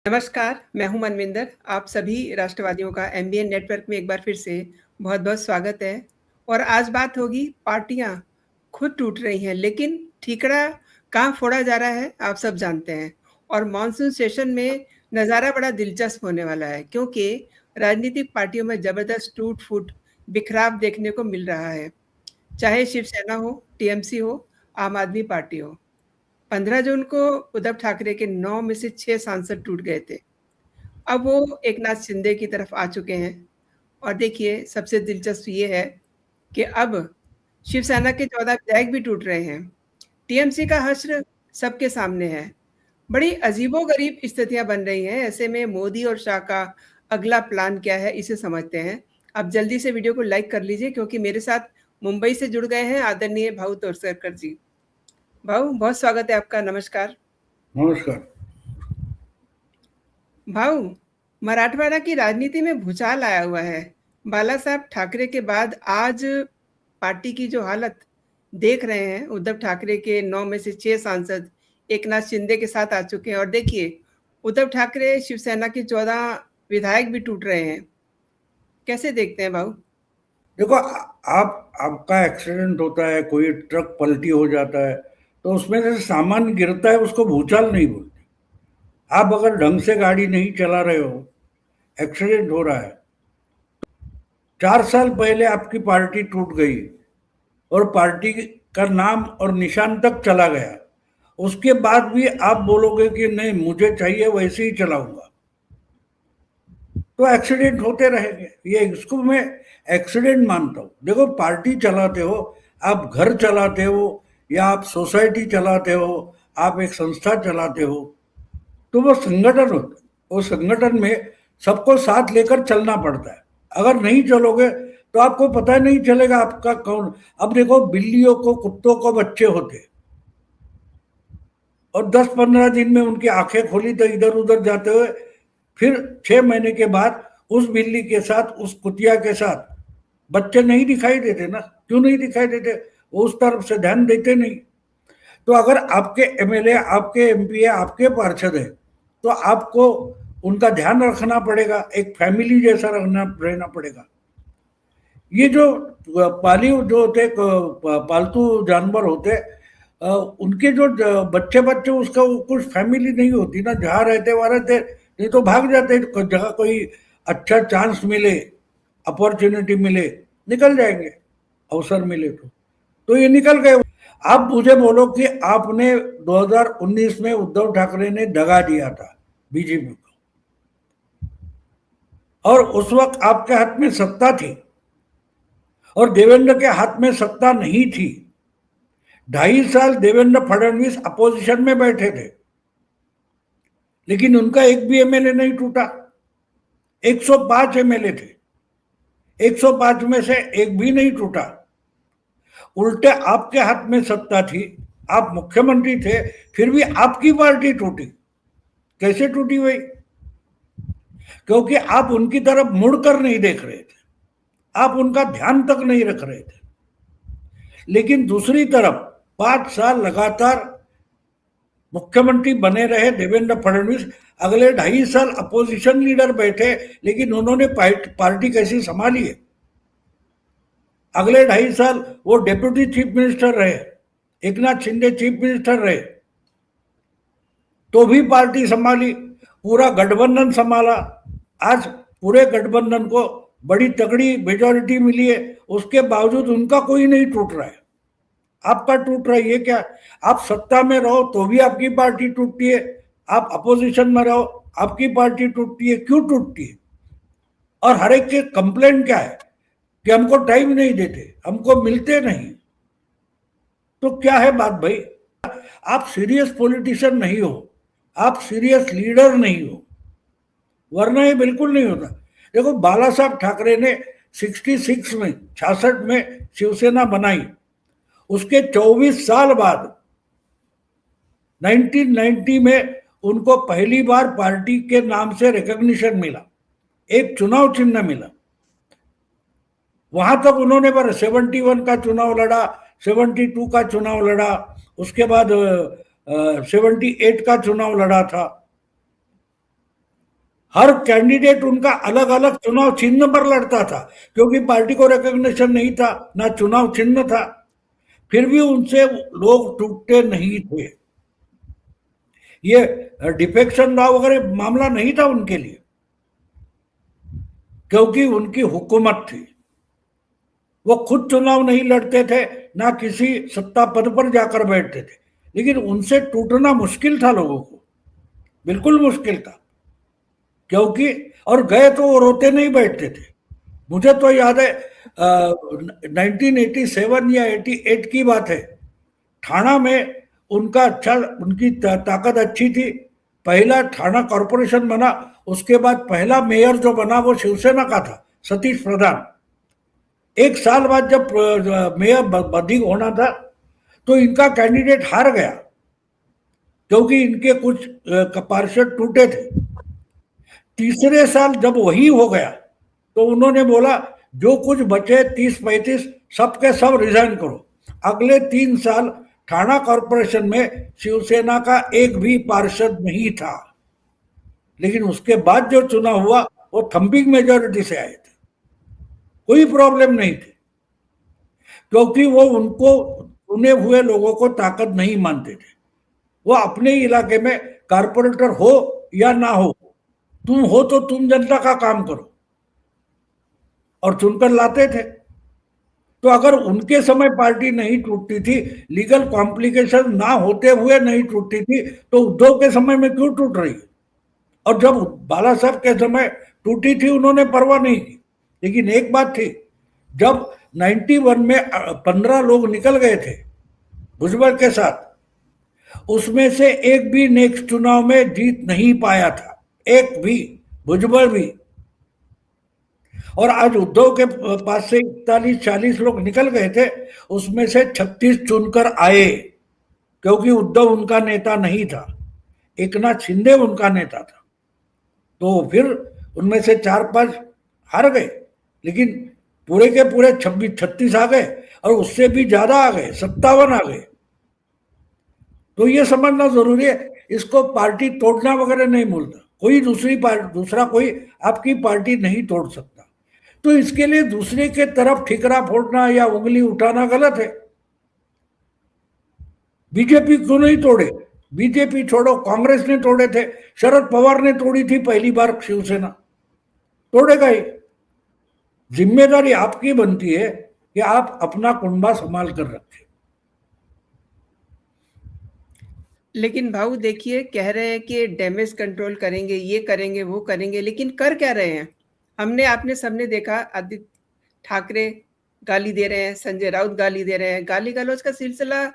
नमस्कार, मैं हूँ मनविंदर। आप सभी राष्ट्रवादियों का एमबीएन नेटवर्क में एक बार फिर से बहुत-बहुत स्वागत है। और आज बात होगी पार्टियाँ खुद टूट रही हैं, लेकिन ठीकरा कहाँ फोड़ा जा रहा है, आप सब जानते हैं। और मानसून सेशन में नज़ारा बड़ा दिलचस्प होने वाला है, क्योंकि राजनीतिक पार्टियों में ज़बरदस्त टूट-फूट, बिखराव देखने को मिल रहा है। चाहे शिवसेना हो, टीएमसी हो, आम आदमी पार्टी हो। 15 जून को उद्धव ठाकरे के 9 में से 6 सांसद टूट गए थे। अब वो एकनाथ शिंदे की तरफ आ चुके हैं। और देखिए, सबसे दिलचस्प ये है कि अब शिवसेना के 14 विधायक भी टूट रहे हैं। टीएमसी का हश्र सबके सामने है। बड़ी अजीबो-गरीब स्थितियाँ बन रही हैं। ऐसे में मोदी और शाह का अगला प्लान क्या है, इसे समझते हैं। आप जल्दी से वीडियो को लाइक कर लीजिए, क्योंकि मेरे साथ मुंबई से जुड़ गए हैं आदरणीय भाऊ तोरसरकर जी। भाऊ, बहुत स्वागत है आपका। नमस्कार। नमस्कार। भाऊ, मराठवाड़ा की राजनीति में भूचाल आया हुआ है। बाला साहब ठाकरे के बाद आज पार्टी की जो हालत देख रहे हैं, उद्धव ठाकरे के 9 में से 6 सांसद एकनाथ शिंदे के साथ आ चुके हैं। और देखिए, उद्धव ठाकरे शिवसेना के 14 विधायक भी टूट रहे हैं। कैसे देखते हैं भाऊ? देखो, आपका एक्सीडेंट होता है, कोई ट्रक पलटी हो जाता है, तो उसमें से सामान गिरता है, उसको भूचाल नहीं बोलते। आप अगर ढंग से गाड़ी नहीं चला रहे हो, एक्सीडेंट हो रहा है। 4 साल पहले आपकी पार्टी टूट गई और पार्टी का नाम और निशान तक चला गया। उसके बाद भी आप बोलोगे कि नहीं, मुझे चाहिए, वैसे ही चलाऊंगा, तो एक्सीडेंट होते रहेंगे। ये इसको मैं एक्सीडेंट मानता हूँ। देखो, पार्टी चलाते हो, आप घर चलाते हो, या आप सोसाइटी चलाते हो, आप एक संस्था चलाते हो, तो वो संगठन होता है। वो संगठन में सबको साथ लेकर चलना पड़ता है। अगर नहीं चलोगे तो आपको पता नहीं चलेगा आपका कौन। अब देखो, बिल्लियों को, कुत्तों को बच्चे होते और 10-15 दिन में उनकी आंखें खोली तो इधर उधर जाते हुए, फिर 6 महीने के बाद उस बिल्ली के साथ, उस कुतिया के साथ बच्चे नहीं दिखाई देते ना। क्यों नहीं दिखाई देते? वो उस तरफ से ध्यान देते नहीं। तो अगर आपके एमएलए, आपके एमपी है, आपके पार्षद है, तो आपको उनका ध्यान रखना पड़ेगा, एक फैमिली जैसा रहना पड़ेगा। ये जो पालिव जो होते, पालतू जानवर होते, उनके जो बच्चे बच्चे, उसका कुछ फैमिली नहीं होती ना। जहाँ रहते वहाँ रहते, नहीं तो भाग जाते। जगह कोई अच्छा चांस मिले, अपॉर्चुनिटी मिले, निकल जाएंगे, अवसर मिले तो ये निकल गए। आप मुझे बोलो कि आपने 2019 में उद्धव ठाकरे ने दगा दिया था बीजेपी को, और उस वक्त आपके हाथ में सत्ता थी और देवेंद्र के हाथ में सत्ता नहीं थी। 2.5 साल देवेंद्र फडणवीस अपोजिशन में बैठे थे, लेकिन उनका एक भी एमएलए नहीं टूटा। 105 एमएलए थे, 105 में से एक भी नहीं टूटा। उल्टे आपके हाथ में सत्ता थी, आप मुख्यमंत्री थे, फिर भी आपकी पार्टी टूटी। कैसे टूटी भाई? क्योंकि आप उनकी तरफ मुड़कर नहीं देख रहे थे, आप उनका ध्यान तक नहीं रख रहे थे। लेकिन दूसरी तरफ 5 साल लगातार मुख्यमंत्री बने रहे देवेंद्र फडणवीस। अगले 2.5 साल अपोजिशन लीडर बैठे, लेकिन उन्होंने पार्टी कैसी संभाली है। अगले 2.5 साल वो डेप्यूटी चीफ मिनिस्टर रहे, एकनाथ शिंदे चीफ मिनिस्टर रहे, तो भी पार्टी संभाली, पूरा गठबंधन संभाला। आज पूरे गठबंधन को बड़ी तगड़ी मेजोरिटी मिली है, उसके बावजूद उनका कोई नहीं टूट रहा है, आपका टूट रहा है। ये क्या? आप सत्ता में रहो तो भी आपकी पार्टी टूटती है, आप अपोजिशन में रहो आपकी पार्टी टूटती है। क्यों टूटती है? और हर एक के कंप्लेंट क्या है कि हमको टाइम नहीं देते, हमको मिलते नहीं। तो क्या है बात भाई? आप सीरियस पॉलिटिशियन नहीं हो, आप सीरियस लीडर नहीं हो, वरना ये बिल्कुल नहीं होता। देखो, बाला साहब ठाकरे ने 66 में, 66 में शिवसेना बनाई। उसके 24 साल बाद 1990 में उनको पहली बार पार्टी के नाम से रिकॉग्निशन मिला, एक चुनाव चिन्ह मिला। वहां तक उन्होंने पर 71 का चुनाव लड़ा, 72 का चुनाव लड़ा, उसके बाद 78 का चुनाव लड़ा था। हर कैंडिडेट उनका अलग अलग चुनाव चिन्ह पर लड़ता था, क्योंकि पार्टी को रिकॉग्निशन नहीं था, ना चुनाव चिन्ह था, फिर भी उनसे लोग टूटते नहीं थे। ये डिफेक्शन लॉ वगैरह मामला नहीं था उनके लिए, क्योंकि उनकी हुकूमत थी। वो खुद चुनाव नहीं लड़ते थे, ना किसी सत्ता पद पर जाकर बैठते थे, लेकिन उनसे टूटना मुश्किल था लोगों को, बिल्कुल मुश्किल था। क्योंकि और गए तो वो रोते नहीं बैठते थे। मुझे तो याद है 1987 या 88 की बात है, ठाणा में उनका अच्छा, उनकी ताकत अच्छी थी। पहला ठाणा कॉरपोरेशन बना, उसके बाद पहला मेयर जो बना वो शिवसेना का था, सतीश प्रधान। एक साल बाद जब मेयर बदली होना था, तो इनका कैंडिडेट हार गया, क्योंकि इनके कुछ पार्षद टूटे थे। तीसरे साल जब वही हो गया, तो उन्होंने बोला जो कुछ बचे 30-35 सबके सब रिजाइन करो। अगले 3 साल ठाणा कॉरपोरेशन में शिवसेना का एक भी पार्षद नहीं था, लेकिन उसके बाद जो चुनाव हुआ वो थंपिंग मेजोरिटी से आए थे, कोई प्रॉब्लम नहीं थी, क्योंकि वो उनको चुने हुए लोगों को ताकत नहीं मानते थे। वो अपने इलाके में कारपोरेटर हो या ना हो, तुम हो तो तुम जनता का काम करो, और चुनकर लाते थे। तो अगर उनके समय पार्टी नहीं टूटती थी, लीगल कॉम्प्लिकेशन ना होते हुए नहीं टूटती थी, तो उद्धव के समय में क्यों टूट रही है? और जब बाला साहब के समय टूटी थी, उन्होंने परवाह नहीं की। लेकिन एक बात थी, जब 91 में 15 लोग निकल गए थे भुजबल के साथ, उसमें से एक भी नेक्स्ट चुनाव में जीत नहीं पाया था, एक भी, भुजबल भी। और आज उद्धव के पास से 41-40 लोग निकल गए थे, उसमें से 36 चुनकर आए, क्योंकि उद्धव उनका नेता नहीं था, एकनाथ शिंदे उनका नेता था। तो फिर उनमें से 4-5 हार गए, लेकिन पूरे के पूरे 26-36 आ गए, और उससे भी ज्यादा आ गए, 57 आ गए। तो ये समझना जरूरी है, इसको पार्टी तोड़ना वगैरह नहीं बोलता। कोई दूसरा कोई आपकी पार्टी नहीं तोड़ सकता। तो इसके लिए दूसरे के तरफ ठिकरा फोड़ना या उंगली उठाना गलत है। बीजेपी क्यों नहीं तोड़े? बीजेपी छोड़ो, कांग्रेस ने तोड़े थे, शरद पवार ने तोड़ी थी पहली बार शिवसेना, तोड़ेगा ही। जिम्मेदारी आपकी बनती है कि आप अपना कुंबा संभाल कर रखें। लेकिन भाऊ देखिए, कह रहे हैं कि डैमेज कंट्रोल करेंगे, ये करेंगे, वो करेंगे, लेकिन कर क्या रहे हैं? हमने आपने सबने देखा, आदित्य ठाकरे गाली दे रहे हैं, संजय राउत गाली दे रहे हैं, गाली गलौज का सिलसिला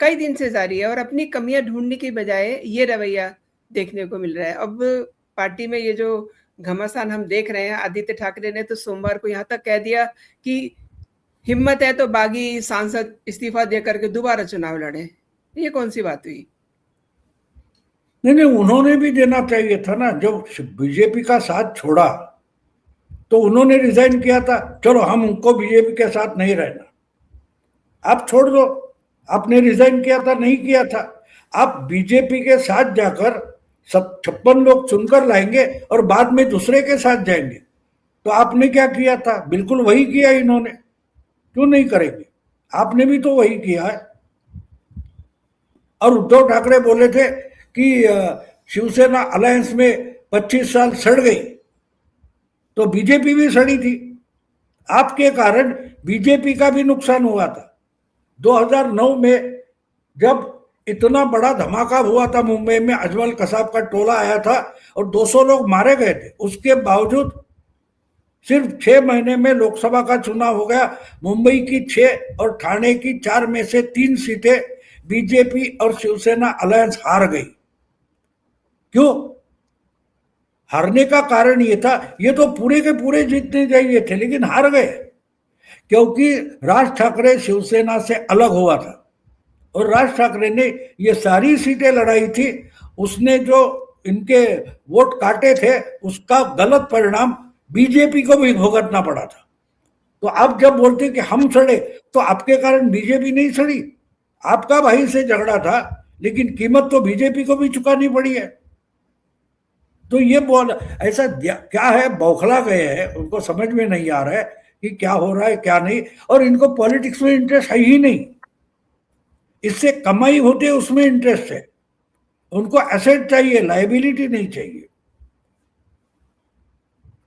कई दिन से जारी है, और अपनी कमियां ढूंढने की बजाय ये रवैया देखने को मिल रहा है। अब पार्टी में ये जो घमासान हम देख रहे हैं, आदित्य ठाकरे ने तो सोमवार को यहाँ तक कह दिया कि हिम्मत है तो बागी सांसद इस्तीफा देकर के दोबारा चुनाव लड़े। ये कौन सी बात हुई? नहीं, उन्होंने भी देना चाहिए था ना। जब बीजेपी का साथ छोड़ा तो उन्होंने रिजाइन किया था, चलो हम उनको बीजेपी के साथ नहीं रहना, आप छोड़ दो। आपने रिजाइन किया था, नहीं किया था? आप बीजेपी के साथ जाकर सब 56 लोग चुनकर लाएंगे और बाद में दूसरे के साथ जाएंगे, तो आपने क्या किया था? बिल्कुल वही किया इन्होंने, क्यों नहीं करेंगे? आपने भी तो वही किया है। और उद्धव ठाकरे बोले थे कि शिवसेना अलायंस में 25 साल सड़ गई, तो बीजेपी भी सड़ी थी। आपके कारण बीजेपी का भी नुकसान हुआ था। 2009 में जब इतना बड़ा धमाका हुआ था मुंबई में, अजमल कसाब का टोला आया था और 200 लोग मारे गए थे, उसके बावजूद सिर्फ 6 महीने में लोकसभा का चुनाव हो गया। मुंबई की 6 और ठाणे की 4 में से 3 सीटें बीजेपी और शिवसेना अलायंस हार गई। क्यों हारने का कारण ये था, ये तो पूरे के पूरे जीतने चाहिए थे, लेकिन हार गए, क्योंकि राज ठाकरे शिवसेना से अलग हुआ था। और राज ठाकरे ने ये सारी सीटें लड़ाई थी, उसने जो इनके वोट काटे थे उसका गलत परिणाम बीजेपी को भी भुगतना पड़ा था। तो आप जब बोलते कि हम सड़े, तो आपके कारण बीजेपी नहीं सड़ी, आपका भाई से झगड़ा था, लेकिन कीमत तो बीजेपी को भी चुकानी पड़ी है। तो ये बोल ऐसा क्या है, बौखला गए हैं, उनको समझ में नहीं आ रहा है कि क्या हो रहा है क्या नहीं, और इनको पॉलिटिक्स में इंटरेस्ट है ही नहीं, इससे कमाई होती है उसमें इंटरेस्ट है, उनको एसेट चाहिए, लायबिलिटी नहीं चाहिए।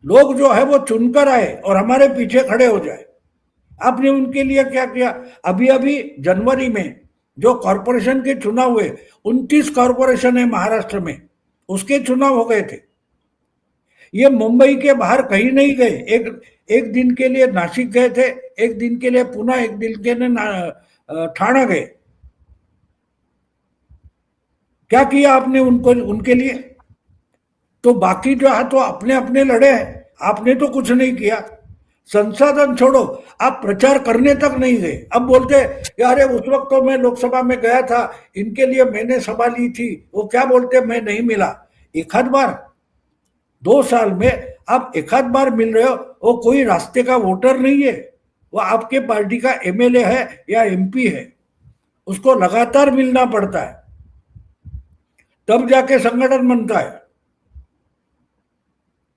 लोग जो है वो चुनकर आए और हमारे पीछे खड़े हो जाए। आपने उनके लिए क्या किया? अभी अभी जनवरी में जो कॉरपोरेशन के चुनाव हुए, 29 कॉरपोरेशन है महाराष्ट्र में, उसके चुनाव हो गए थे। ये मुंबई के बाहर कहीं नहीं गए, एक दिन के लिए नासिक गए थे, एक दिन के लिए पुणे, एक दिन के लिए ठाणा गए। क्या किया आपने उनको, उनके लिए? तो बाकी जो है तो अपने अपने लड़े हैं, आपने तो कुछ नहीं किया। संसाधन छोड़ो, आप प्रचार करने तक नहीं गए। अब बोलते यार उस वक्त तो मैं लोकसभा में गया था, इनके लिए मैंने सभा ली थी, वो क्या बोलते मैं नहीं मिला। एक आध बार 2 साल में आप एक आध बार मिल रहे हो, वो कोई रास्ते का वोटर नहीं है, वो आपके पार्टी का एमएलए है या एमपी है, उसको लगातार मिलना पड़ता है, तब जाके संगठन बनता है।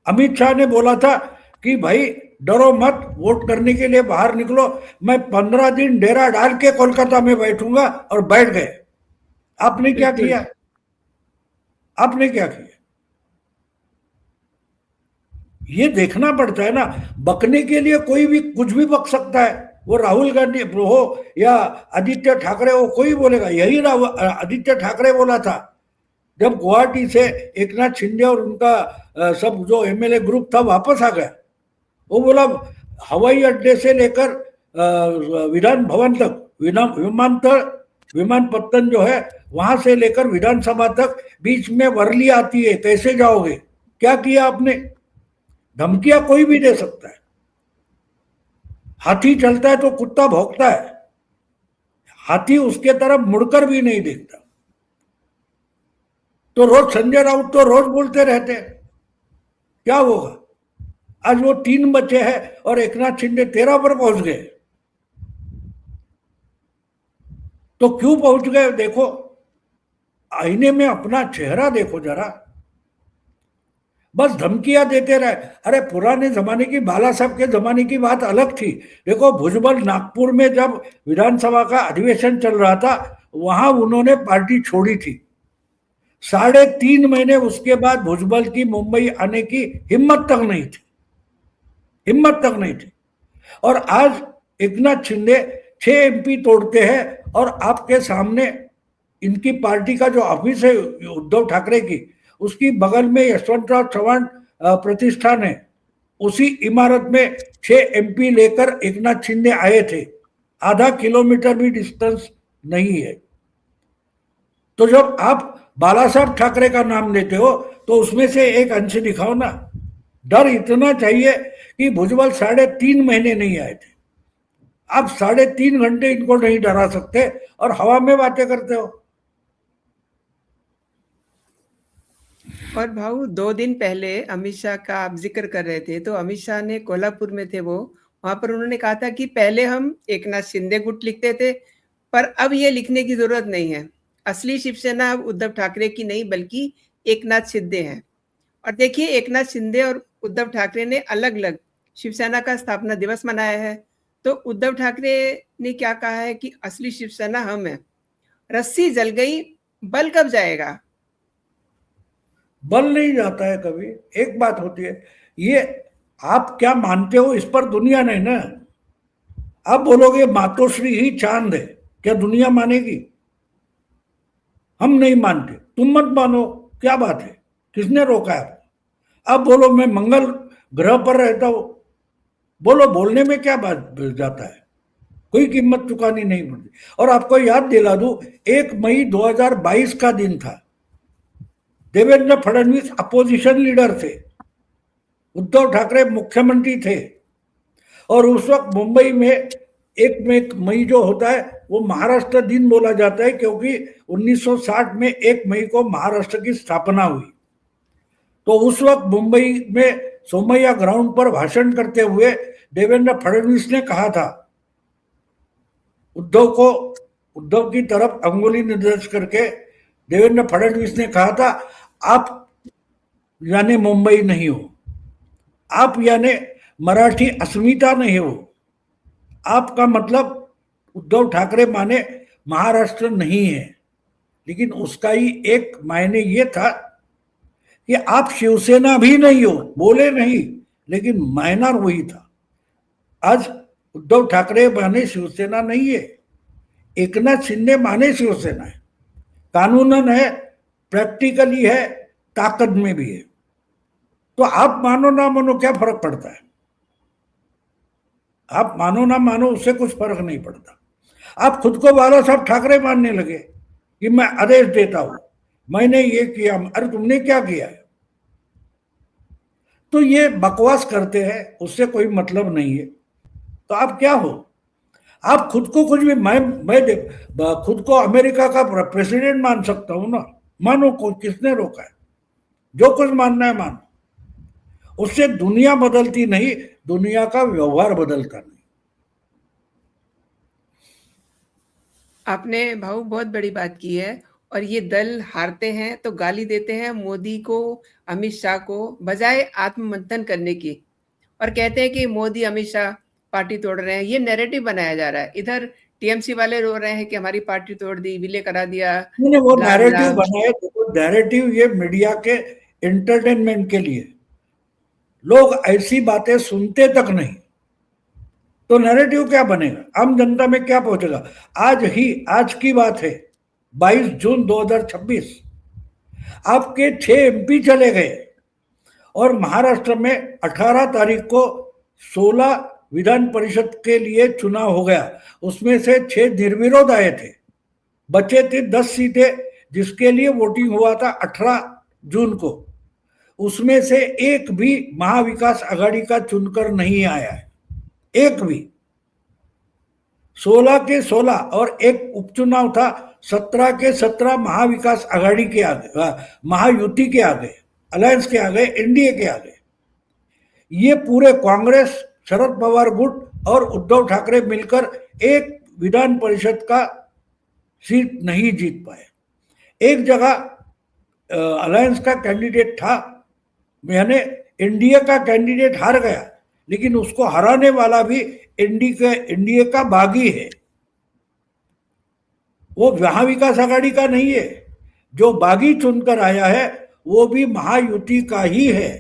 अमित शाह ने बोला था कि भाई डरो मत, वोट करने के लिए बाहर निकलो, मैं 15 दिन डेरा डाल के कोलकाता में बैठूंगा, और बैठ गए। आपने क्या किया? आपने क्या किया? ये देखना पड़ता है ना। बकने के लिए कोई भी कुछ भी बक सकता है, वो राहुल गांधी हो या आदित्य ठाकरे हो, कोई बोलेगा। यही आदित्य ठाकरे बोला था जब गुवाहाटी से एकनाथ शिंदे और उनका सब जो एमएलए ग्रुप था वापस आ गया, वो बोला हवाई अड्डे से लेकर विधान भवन तक, विमानतल, विमानपत्तन जो है वहां से लेकर विधानसभा तक बीच में वर्ली आती है, कैसे जाओगे? क्या किया आपने? धमकियां कोई भी दे सकता है। हाथी चलता है तो कुत्ता भौंकता है, हाथी उसके तरफ मुड़कर भी नहीं देखता। तो रोज संजय राउत तो रोज बोलते रहते हैं, क्या होगा? आज वो 3 बचे हैं और एकनाथ शिंदे 13 पर पहुंच गए। तो क्यों पहुंच गए? देखो, आईने में अपना चेहरा देखो जरा, बस धमकियां देते रहे। अरे पुराने जमाने की, बाला साहब के जमाने की बात अलग थी। देखो भुजबल नागपुर में जब विधानसभा का अधिवेशन चल रहा था, वहां उन्होंने पार्टी छोड़ी थी। 3.5 महीने उसके बाद भुजबल की मुंबई आने की हिम्मत तक नहीं थी, हिम्मत तक नहीं थी। और आज एकनाथ शिंदे 6 एमपी तोड़ते हैं, और आपके सामने इनकी पार्टी का जो ऑफिस है उद्धव ठाकरे की, उसकी बगल में यशवंतराव चौहान प्रतिष्ठान है, उसी इमारत में 6 एमपी लेकर एकनाथ शिंदे आए थे। आधा किलोमीटर भी डिस्टेंस नहीं है। तो जब आप बाला साहब ठाकरे का नाम लेते हो तो उसमें से एक अंश दिखाओ ना। डर इतना चाहिए कि भुजबल 3.5 महीने नहीं आए थे, आप 3.5 घंटे इनको नहीं डरा सकते, और हवा में बातें करते हो। और भाऊ 2 दिन पहले अमित शाह का आप जिक्र कर रहे थे, तो अमित शाह ने कोल्हापुर में थे वो, वहां पर उन्होंने कहा था कि पहले हम एकनाथ शिंदे गुट लिखते थे, पर अब ये लिखने की जरूरत नहीं है। असली शिवसेना अब उद्धव ठाकरे की नहीं बल्कि एकनाथ शिंदे है। और देखिए एकनाथ शिंदे और उद्धव ठाकरे ने अलग अलग शिवसेना का स्थापना दिवस मनाया है। तो उद्धव ठाकरे ने क्या कहा है कि असली शिवसेना हम है। रस्सी जल गई, बल कब जाएगा? बल नहीं जाता है कभी। एक बात होती है, ये आप क्या मानते हो इस पर दुनिया नहीं ना। आप बोलोगे मातोश्री ही चांद है, क्या दुनिया मानेगी? हम नहीं मानते, तुम मत मानो, क्या बात है, किसने रोका है आपको? आप बोलो मैं मंगल ग्रह पर रहता हूं, बोलो, बोलने में क्या बात जाता है, कोई कीमत चुकानी नहीं पड़ती। और आपको याद दिला दूं, 1 मई 2022 का दिन था, देवेंद्र फडणवीस अपोजिशन लीडर थे, उद्धव ठाकरे मुख्यमंत्री थे, और उस वक्त मुंबई में 1 मई जो होता है वो महाराष्ट्र दिन बोला जाता है, क्योंकि 1960 में 1 मई को महाराष्ट्र की स्थापना हुई। तो उस वक्त मुंबई में सोमैया ग्राउंड पर भाषण करते हुए देवेंद्र फडणवीस ने कहा था, उद्धव की तरफ अंगुली निर्देश करके देवेंद्र फडणवीस ने कहा था, आप यानी मुंबई नहीं हो, आप यानी मराठी अस्मिता नहीं हो, आपका मतलब उद्धव ठाकरे माने महाराष्ट्र नहीं है। लेकिन उसका ही एक मायने ये था कि आप शिवसेना भी नहीं हो, बोले नहीं, लेकिन मायना वही था। आज उद्धव ठाकरे माने शिवसेना नहीं है, एकनाथ शिंदे माने शिवसेना है, कानूनन है, प्रैक्टिकली है, ताकत में भी है। तो आप मानो ना मानो क्या फर्क पड़ता है? आप मानो ना मानो उससे कुछ फर्क नहीं पड़ता। आप खुद को बाला साहब ठाकरे मानने लगे कि मैं आदेश देता हूं, मैंने ये किया, अरे तुमने क्या किया है? तो ये बकवास करते हैं, उससे कोई मतलब नहीं है। तो आप क्या हो? आप खुद को कुछ भी, मैं खुद को अमेरिका का प्रेसिडेंट मान सकता हूं ना, मानो को किसने रोका है? जो कुछ मानना है मानो, उससे दुनिया बदलती नहीं, दुनिया का व्यवहार बदलता नहीं। आपने भाऊ बहुत बड़ी बात की है। और ये दल हारते हैं तो गाली देते हैं मोदी को, अमित शाह को, बजाय आत्ममंथन करने की, और कहते हैं कि मोदी अमित शाह पार्टी तोड़ रहे हैं। ये नैरेटिव बनाया जा रहा है। इधर टीएमसी वाले रो रहे हैं कि हमारी पार्टी तोड़ दी, विलय करा दिया, मैंने वो ब्ला ब्ला। नैरेटिव बनाए, तो नैरेटिव ये मीडिया के एंटरटेनमेंट के लिए, लोग ऐसी बातें सुनते तक नहीं, तो नैरेटिव क्या बनेगा? आम जनता में क्या पहुंचेगा? आज की बात है, 22 जून 2026, आपके 6 एमपी चले गए और महाराष्ट्र में 18 तारीख को 16 विधान परिषद के लिए चुनाव हो गया। उसमें से 6 निर्विरोध आए थे, बचे थे 10 सीटें जिसके लिए वोटिंग हुआ था 18 जून को। उसमें से एक भी महाविकास आघाड़ी का चुनकर नहीं आया है, एक भी। 16 के 16 और एक उपचुनाव था, 17 के 17 महाविकास आघाड़ी के आगे, महायुति के आगे, अलायंस के आगे, एनडीए के आगे। ये पूरे कांग्रेस, शरद पवार गुट और उद्धव ठाकरे मिलकर एक विधान परिषद का सीट नहीं जीत पाए। एक जगह अलायंस का कैंडिडेट था, यानी एनडीए का कैंडिडेट हार गया, लेकिन उसको हराने वाला भी एनडीए का बागी है, वो महाविकास आघाड़ी का नहीं है। जो बागी चुनकर आया है वो भी महायुति का ही है।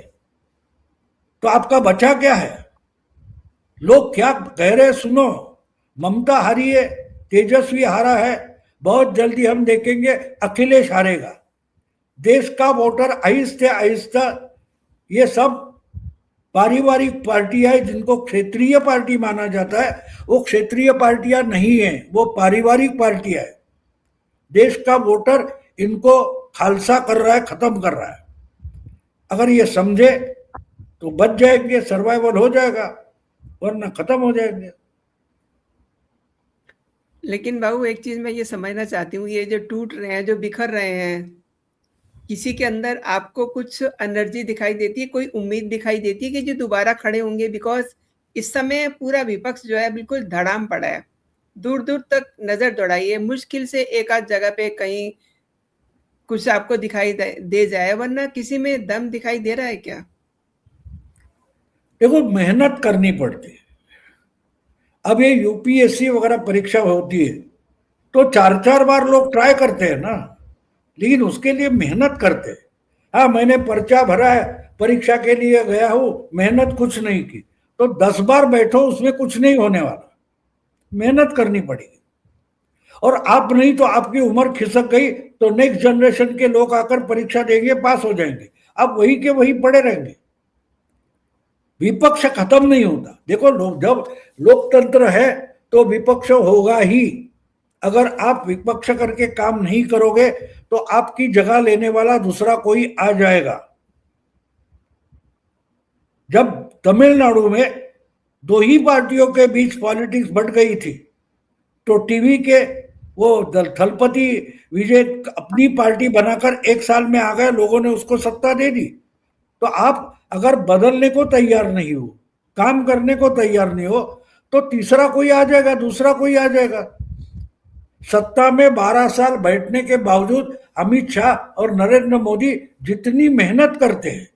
तो आपका बचा क्या है? लोग क्या कह रहे सुनो, ममता हारी है, तेजस्वी हारा है, बहुत जल्दी हम देखेंगे अखिलेश हारेगा। देश का वोटर आहिस्ते आहिस्ता, ये सब पारिवारिक पार्टियां है जिनको क्षेत्रीय पार्टी माना जाता है, वो क्षेत्रीय पार्टियां नहीं है, वो पारिवारिक पार्टियां है। देश का वोटर इनको खालसा कर रहा है, खत्म कर रहा है। अगर ये समझे तो बच जाएंगे, सर्वाइवल हो जाएगा, वरना खत्म हो जाएंगे। लेकिन बाबू एक चीज मैं ये समझना चाहती हूँ, ये जो टूट रहे हैं, जो बिखर रहे हैं, किसी के अंदर आपको कुछ एनर्जी दिखाई देती है, कोई उम्मीद दिखाई देती है कि जो दोबारा खड़े होंगे? बिकॉज इस समय पूरा विपक्ष जो है बिल्कुल धड़ाम पड़ा है। दूर दूर तक नजर दौड़ाइए, मुश्किल से एक आध जगह पे कहीं कुछ आपको दिखाई दे जाए, वरना किसी में दम दिखाई दे रहा है क्या? देखो, मेहनत करनी पड़ती है। अब ये यूपीएससी वगैरह परीक्षा होती है तो 4-4 बार लोग ट्राई करते हैं ना, लेकिन उसके लिए मेहनत करते हैं। हाँ, मैंने पर्चा भरा है, परीक्षा के लिए गया हूं, मेहनत कुछ नहीं की, तो 10 बार बैठो, उसमें कुछ नहीं होने वाला। मेहनत करनी पड़ेगी। और आप नहीं तो आपकी उम्र खिसक गई तो नेक्स्ट जनरेशन के लोग आकर परीक्षा देंगे, पास हो जाएंगे, आप वही के वही पड़े रहेंगे। विपक्ष खत्म नहीं होता। देखो, जब लोकतंत्र है तो विपक्ष होगा ही। अगर आप विपक्ष करके काम नहीं करोगे तो आपकी जगह लेने वाला दूसरा कोई आ जाएगा। जब तमिलनाडु में 2 ही पार्टियों के बीच पॉलिटिक्स बढ़ गई थी तो टीवी के वो थलपति विजय अपनी पार्टी बनाकर 1 साल में आ गए, लोगों ने उसको सत्ता दे दी। तो आप अगर बदलने को तैयार नहीं हो, काम करने को तैयार नहीं हो, तो तीसरा कोई आ जाएगा, दूसरा कोई आ जाएगा। सत्ता में 12 साल बैठने के बावजूद अमित शाह और नरेंद्र मोदी जितनी मेहनत करते हैं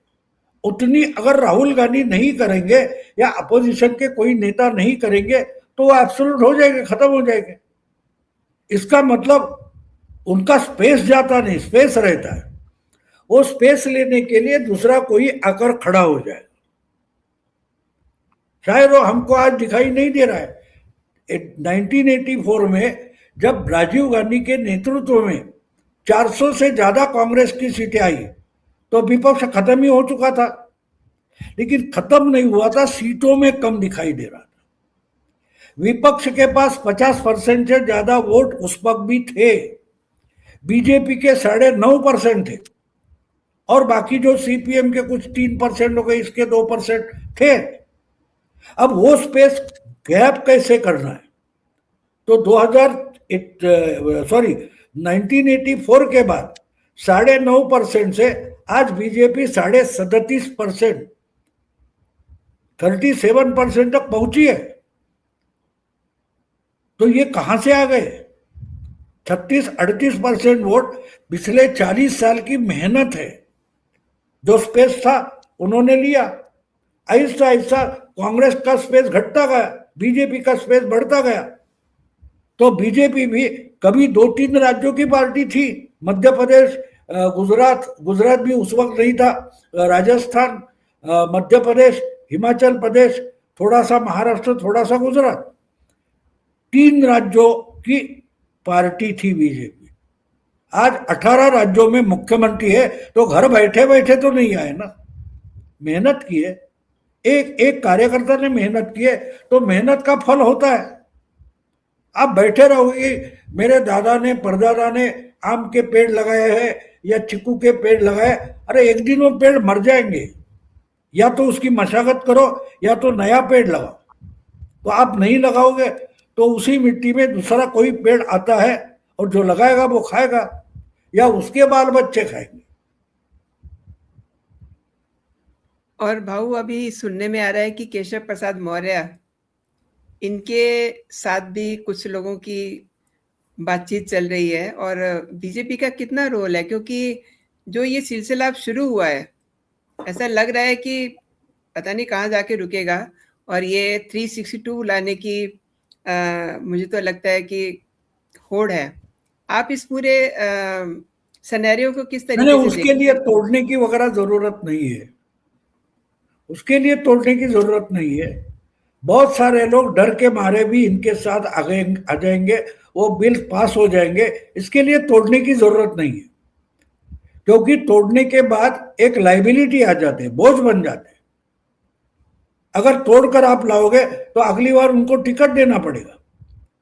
उतनी अगर राहुल गांधी नहीं करेंगे या अपोजिशन के कोई नेता नहीं करेंगे तो वो एब्सोल्यूट हो जाएंगे, खत्म हो जाएंगे। इसका मतलब उनका स्पेस जाता नहीं, स्पेस रहता है। वो स्पेस लेने के लिए दूसरा कोई आकर खड़ा हो जाए। शायद वो हमको आज दिखाई नहीं दे रहा है। 1984 में जब राजीव गांधी के नेतृत्व में 400 से ज्यादा कांग्रेस की सीटें आई तो विपक्ष खत्म ही हो चुका था, लेकिन खत्म नहीं हुआ था, सीटों में कम दिखाई दे रहा था। विपक्ष के पास 50% से ज्यादा वोट उस वक्त भी थे, बीजेपी के 9.5% थे और बाकी जो सीपीएम के कुछ 3% हो गए, इसके 2% थे। अब वो स्पेस गैप कैसे करना है? तो 1984 के बाद 9.5% से आज बीजेपी 37.5%, 37% तक पहुंची है। तो ये कहां से आ गए? 36-38% वोट पिछले 40 साल की मेहनत है। जो स्पेस था उन्होंने लिया। आहिस्ता आहिस्ता कांग्रेस का स्पेस घटता गया, बीजेपी का स्पेस बढ़ता गया। तो बीजेपी भी कभी 2-3 राज्यों की पार्टी थी, मध्य प्रदेश, गुजरात भी उस वक्त नहीं था, राजस्थान, मध्य प्रदेश, हिमाचल प्रदेश, थोड़ा सा महाराष्ट्र, थोड़ा सा गुजरात, 3 राज्यों की पार्टी थी बीजेपी। आज 18 राज्यों में मुख्यमंत्री है, तो घर बैठे बैठे तो नहीं आए ना, मेहनत की है। एक एक कार्यकर्ता ने मेहनत की है, तो मेहनत का फल होता है। आप बैठे रहोगे, मेरे दादा ने परदादा ने आम के पेड़ लगाए हैं या चिकू के पेड़ लगाए, अरे एक दिन वो पेड़ मर जाएंगे। या तो उसकी मशागत करो या तो नया पेड़ लगाओ। तो आप नहीं लगाओगे तो उसी मिट्टी में दूसरा कोई पेड़ आता है और जो लगाएगा वो खाएगा या उसके बाल बच्चे खाएंगे। और भाऊ, अभी सुनने में आ रहा है कि केशव प्रसाद मौर्य, इनके साथ भी कुछ लोगों की बातचीत चल रही है। और बीजेपी का कितना रोल है? क्योंकि जो ये सिलसिला अब शुरू हुआ है, ऐसा लग रहा है कि पता नहीं कहाँ जाके रुकेगा। और ये 362 लाने की मुझे तो लगता है कि होड़ है। आप इस पूरे सिनेरियो को किस तरीके से उसके लिए तोड़ने की वगैरह जरूरत नहीं है, उसके लिए तोड़ने की जरूरत नहीं है। बहुत सारे लोग डर के मारे भी इनके साथ आ जाएंगे, वो बिल पास हो जाएंगे। इसके लिए तोड़ने की जरूरत नहीं है, क्योंकि तोड़ने के बाद एक लाइबिलिटी आ जाते हैं, बोझ बन जाते हैं। अगर तोड़कर आप लाओगे तो अगली बार उनको टिकट देना पड़ेगा।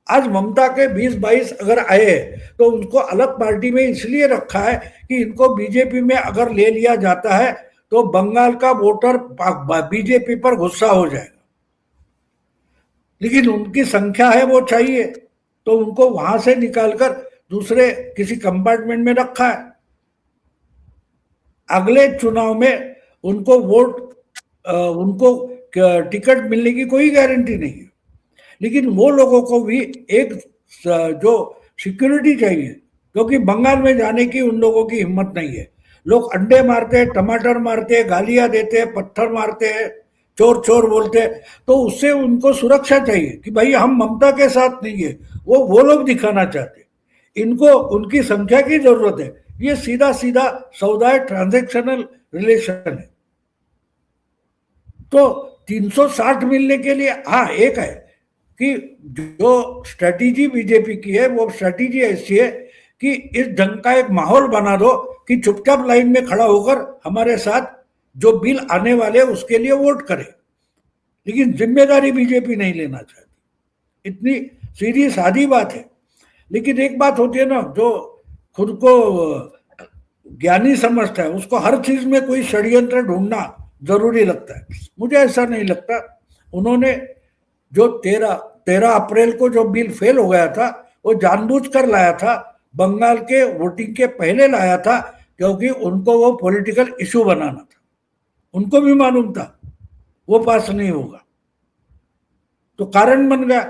आज ममता के 20-22 अगर आए तो उनको अलग पार्टी में इसलिए रखा है कि इनको बीजेपी में अगर ले लिया जाता है तो बंगाल का वोटर बीजेपी पर गुस्सा हो जाएगा। लेकिन उनकी संख्या है, वो चाहिए, तो उनको वहां से निकालकर दूसरे किसी कंपार्टमेंट में रखा है। अगले चुनाव में उनको उनको टिकट मिलने की कोई गारंटी नहीं है। लेकिन वो लोगों को भी एक जो सिक्योरिटी चाहिए, क्योंकि बंगाल में जाने की उन लोगों की हिम्मत नहीं है। लोग अंडे मारते हैं, टमाटर मारते हैं, गालियां देते हैं, पत्थर मारते हैं, चोर चोर बोलते हैं। तो उससे उनको सुरक्षा चाहिए कि भाई हम ममता के साथ नहीं है, वो लोग दिखाना चाहते। इनको उनकी संख्या की जरूरत है। ये सीधा सीधा सौदा है, ट्रांजेक्शनल रिलेशन है। तो 360 मिलने के लिए हाँ एक है कि जो स्ट्रेटेजी बीजेपी की है, वो स्ट्रेटेजी ऐसी है कि इस ढंग का एक माहौल बना दो कि चुपचाप लाइन में खड़ा होकर हमारे साथ जो बिल आने वाले उसके लिए वोट करे। लेकिन जिम्मेदारी बीजेपी नहीं लेना चाहती, इतनी सीधी सादी बात है। लेकिन एक बात होती है ना, जो खुद को ज्ञानी समझता है उसको हर चीज में कोई षड्यंत्र ढूंढना जरूरी लगता है। मुझे ऐसा नहीं लगता। उन्होंने जो 13 अप्रैल को जो बिल फेल हो गया था, वो जानबूझकर लाया था, बंगाल के वोटिंग के पहले लाया था, क्योंकि उनको वो पॉलिटिकल इशू बनाना था। उनको भी मालूम था वो पास नहीं होगा, तो कारण बन गया।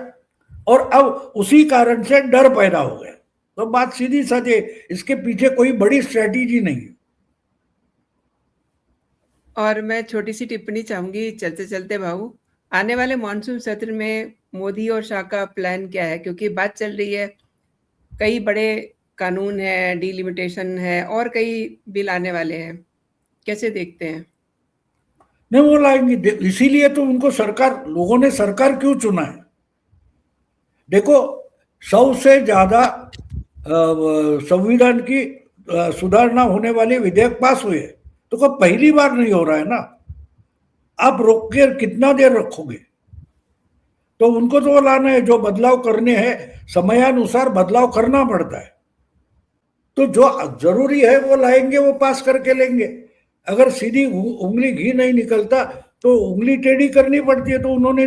और अब उसी कारण से डर पैदा हो गया। तो बात सीधी साधी, इसके पीछे कोई बड़ी स्ट्रेटेजी नहीं है। और मैं छोटी सी टिप्पणी चाहूंगी चलते चलते भाऊ, आने वाले मानसून सत्र में मोदी और शाह का प्लान क्या है? क्योंकि बात चल रही है, कई बड़े कानून है, डिलिमिटेशन है और कई बिल आने वाले हैं, कैसे देखते हैं? नहीं, वो लाएंगे, इसीलिए तो उनको सरकार, लोगों ने सरकार क्यों चुना है? देखो, 100 से ज्यादा संविधान की सुधारना होने वाले विधेयक पास हुए, तो कब पहली बार नहीं हो रहा है ना। आप रोक के कितना देर रखोगे? तो उनको तो वो लाना है, जो बदलाव करने हैं समयानुसार बदलाव करना पड़ता है। तो जो जरूरी है वो लाएंगे, वो पास करके लेंगे। अगर सीधी उंगली घी नहीं निकलता तो उंगली टेढ़ी करनी पड़ती है, तो उन्होंने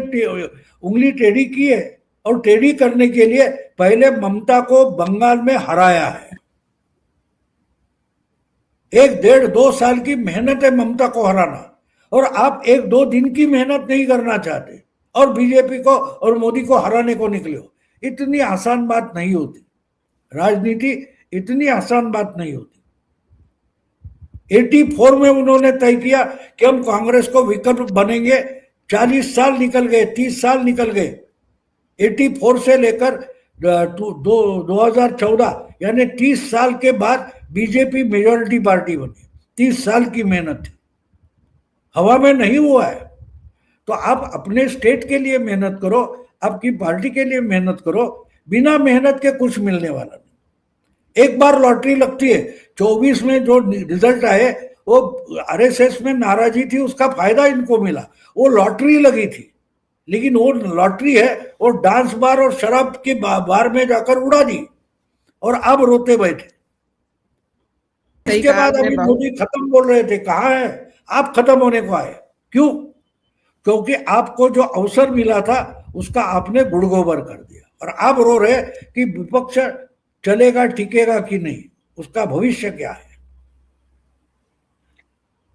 उंगली टेढ़ी की है। और टेढ़ी करने के लिए पहले ममता को बंगाल में हराया है। 1 डेढ़ 2 साल की मेहनत है ममता को हराना, और आप 1 2 दिन की मेहनत नहीं करना चाहते और बीजेपी को और मोदी को हराने को निकले हो। इतनी आसान बात नहीं होती, राजनीति इतनी आसान बात नहीं होती। 84 में उन्होंने तय किया कि हम कांग्रेस को विकल्प बनेंगे। 40 साल निकल गए, 30 साल निकल गए। 84 से लेकर 2014, यानी 30 साल के बाद बीजेपी मेजोरिटी पार्टी बनी। 30 साल की मेहनत थी, हवा में नहीं हुआ है। तो आप अपने स्टेट के लिए मेहनत करो, आपकी पार्टी के लिए मेहनत करो। बिना मेहनत के कुछ मिलने वाला नहीं। एक बार लॉटरी लगती है। 24 में जो रिजल्ट आए, वो आरएसएस में नाराजी थी, उसका फायदा इनको मिला। वो लॉटरी लगी थी, लेकिन वो लॉटरी है, वो डांस बार और शराब के बार में जाकर उड़ा दी, और अब रोते बैठे। सही इसके कहा बाद आपने अभी भाऊ। मोदी खत्म बोल रहे थे, कहाँ है? आप खत्म होने को आए। क्यों? क्योंकि आपको जो अवसर मिला था उसका आपने गुड़गोबर कर दिया, और आप रो रहे कि विपक्ष चलेगा टिकेगा कि नहीं, उसका भविष्य क्या है?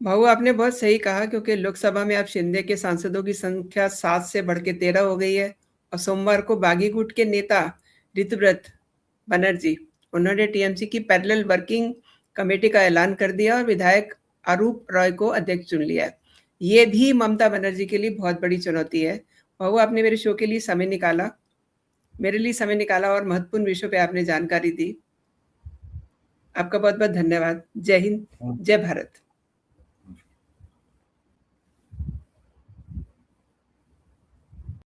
भाऊ आपने बहुत सही कहा, क्योंकि लोकसभा में अब शिंदे के सांसदों की संख्या 7 से बढ़ के 13 हो गई है। और सोमवार को बागी गुट के नेता ऋतुव्रत बनर्जी, उन्होंने टीएमसी की पैरेलल वर्किंग कमेटी का ऐलान कर दिया और विधायक अरूप रॉय को अध्यक्ष चुन लिया। ये भी ममता बनर्जी के लिए बहुत बड़ी चुनौती है। भाऊ आपने मेरे शो के लिए समय निकाला, मेरे लिए समय निकाला और महत्वपूर्ण विषयों पे आपने जानकारी दी। आपका बहुत बहुत धन्यवाद। जय हिंद, जय भारत।